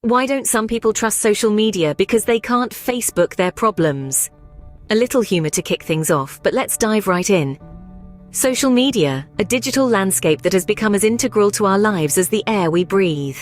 Why don't some people trust social media? Because they can't Facebook their problems. A little humor to kick things off, but let's dive right in. Social media, a digital landscape that has become as integral to our lives as the air we breathe.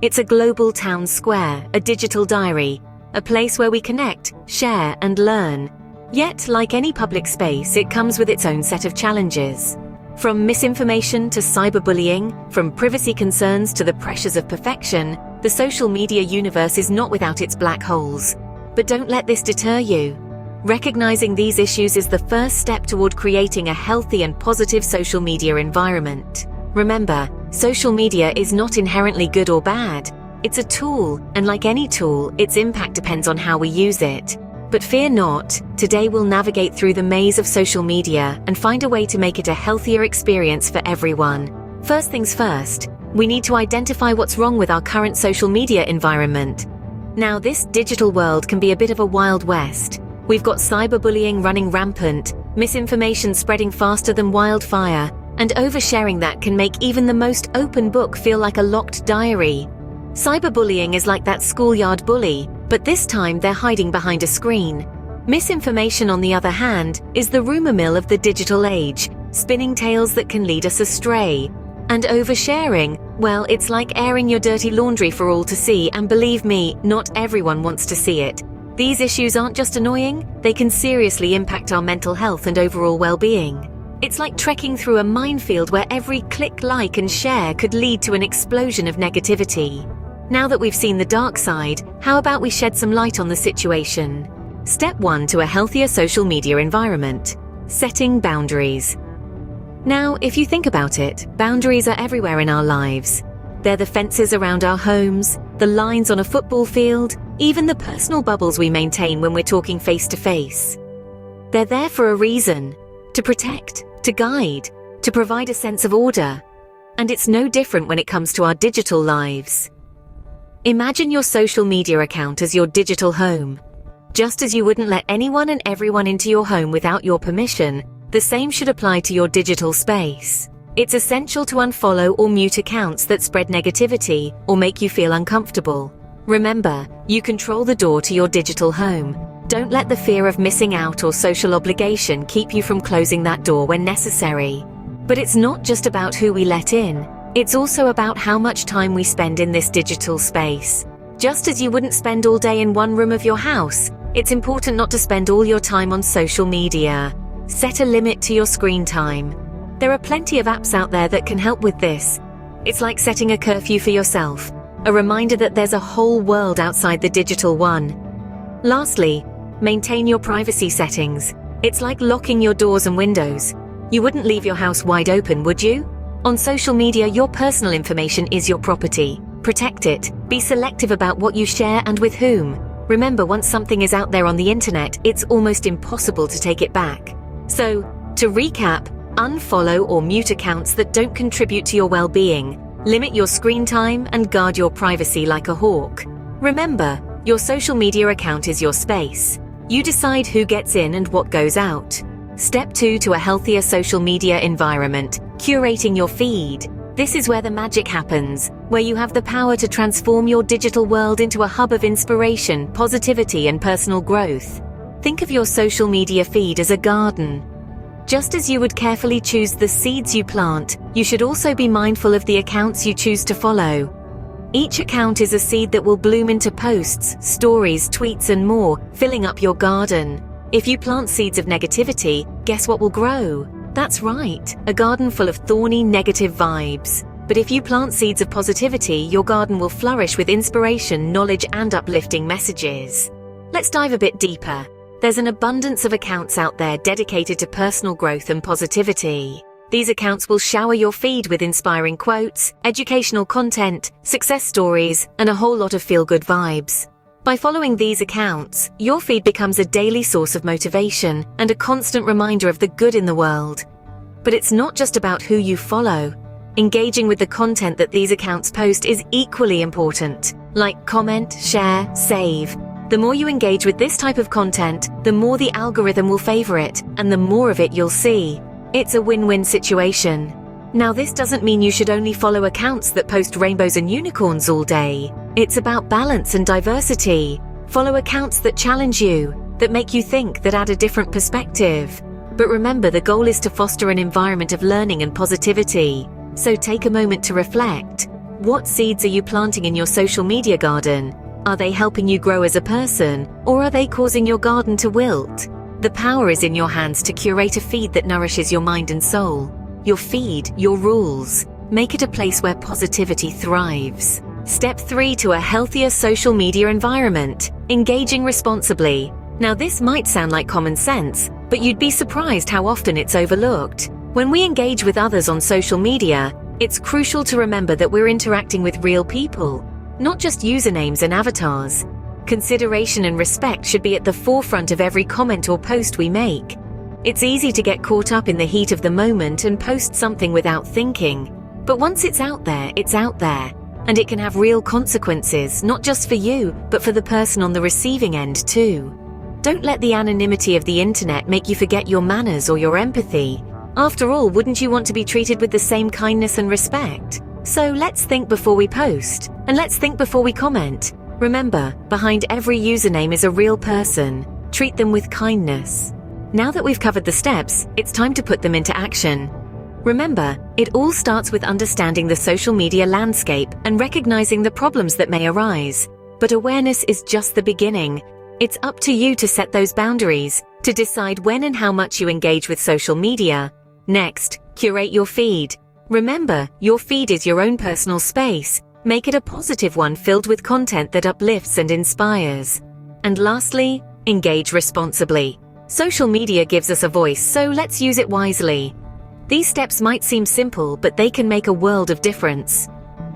It's a global town square, a digital diary, a place where we connect, share, and learn. Yet, like any public space, it comes with its own set of challenges. From misinformation to cyberbullying, from privacy concerns to the pressures of perfection, the social media universe is not without its black holes. But don't let this deter you. Recognizing these issues is the first step toward creating a healthy and positive social media environment. Remember, social media is not inherently good or bad. It's a tool, and like any tool, its impact depends on how we use it. But fear not, today we'll navigate through the maze of social media and find a way to make it a healthier experience for everyone. First things first, we need to identify what's wrong with our current social media environment. Now, this digital world can be a bit of a wild west. We've got cyberbullying running rampant, misinformation spreading faster than wildfire, and oversharing that can make even the most open book feel like a locked diary. Cyberbullying is like that schoolyard bully, but this time they're hiding behind a screen. Misinformation, on the other hand, is the rumor mill of the digital age, spinning tales that can lead us astray. And oversharing, well, it's like airing your dirty laundry for all to see, and believe me, not everyone wants to see it. These issues aren't just annoying, they can seriously impact our mental health and overall well-being. It's like trekking through a minefield where every click, like, and share could lead to an explosion of negativity. Now that we've seen the dark side, how about we shed some light on the situation? Step 1 to a healthier social media environment: setting boundaries. Now, if you think about it, boundaries are everywhere in our lives. They're the fences around our homes, the lines on a football field, even the personal bubbles we maintain when we're talking face to face. They're there for a reason: to protect, to guide, to provide a sense of order. And it's no different when it comes to our digital lives. Imagine your social media account as your digital home. Just as you wouldn't let anyone and everyone into your home without your permission, the same should apply to your digital space. It's essential to unfollow or mute accounts that spread negativity or make you feel uncomfortable. Remember, you control the door to your digital home. Don't let the fear of missing out or social obligation keep you from closing that door when necessary. But it's not just about who we let in. It's also about how much time we spend in this digital space. Just as you wouldn't spend all day in one room of your house, it's important not to spend all your time on social media. Set a limit to your screen time. There are plenty of apps out there that can help with this. It's like setting a curfew for yourself, a reminder that there's a whole world outside the digital one. Lastly, maintain your privacy settings. It's like locking your doors and windows. You wouldn't leave your house wide open, would you? On social media, your personal information is your property. Protect it. Be selective about what you share and with whom. Remember, once something is out there on the internet, it's almost impossible to take it back. So, to recap, unfollow or mute accounts that don't contribute to your well-being. Limit your screen time and guard your privacy like a hawk. Remember, your social media account is your space. You decide who gets in and what goes out. Step 2 to a healthier social media environment: curating your feed. This is where the magic happens, where you have the power to transform your digital world into a hub of inspiration, positivity, and personal growth. Think of your social media feed as a garden. Just as you would carefully choose the seeds you plant, you should also be mindful of the accounts you choose to follow. Each account is a seed that will bloom into posts, stories, tweets, and more, filling up your garden. If you plant seeds of negativity, guess what will grow? That's right, a garden full of thorny, negative vibes. But if you plant seeds of positivity, your garden will flourish with inspiration, knowledge, and uplifting messages. Let's dive a bit deeper. There's an abundance of accounts out there dedicated to personal growth and positivity. These accounts will shower your feed with inspiring quotes, educational content, success stories, and a whole lot of feel-good vibes. By following these accounts, your feed becomes a daily source of motivation and a constant reminder of the good in the world. But it's not just about who you follow. Engaging with the content that these accounts post is equally important. Like, comment, share, save. The more you engage with this type of content, the more the algorithm will favor it, and the more of it you'll see. It's a win-win situation. Now, this doesn't mean you should only follow accounts that post rainbows and unicorns all day. It's about balance and diversity. Follow accounts that challenge you, that make you think, that add a different perspective. But remember, the goal is to foster an environment of learning and positivity. So take a moment to reflect. What seeds are you planting in your social media garden? Are they helping you grow as a person, or are they causing your garden to wilt? The power is in your hands to curate a feed that nourishes your mind and soul. Your feed, your rules. Make it a place where positivity thrives. Step 3 to a healthier social media environment: engaging responsibly. Now, this might sound like common sense, but you'd be surprised how often it's overlooked. When we engage with others on social media, it's crucial to remember that we're interacting with real people, not just usernames and avatars. Consideration and respect should be at the forefront of every comment or post we make. It's easy to get caught up in the heat of the moment and post something without thinking. But once it's out there, and it can have real consequences, not just for you, but for the person on the receiving end too. Don't let the anonymity of the internet make you forget your manners or your empathy. After all, wouldn't you want to be treated with the same kindness and respect? So let's think before we post, and let's think before we comment. Remember, behind every username is a real person. Treat them with kindness. Now that we've covered the steps, it's time to put them into action. Remember, it all starts with understanding the social media landscape and recognizing the problems that may arise. But awareness is just the beginning. It's up to you to set those boundaries, to decide when and how much you engage with social media. Next, curate your feed. Remember, your feed is your own personal space. Make it a positive one filled with content that uplifts and inspires. And lastly, engage responsibly. Social media gives us a voice, so let's use it wisely. These steps might seem simple, but they can make a world of difference.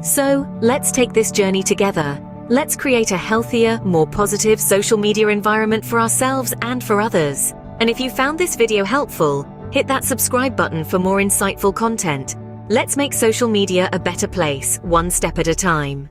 So, let's take this journey together. Let's create a healthier, more positive social media environment for ourselves and for others. And if you found this video helpful, hit that subscribe button for more insightful content. Let's make social media a better place, one step at a time.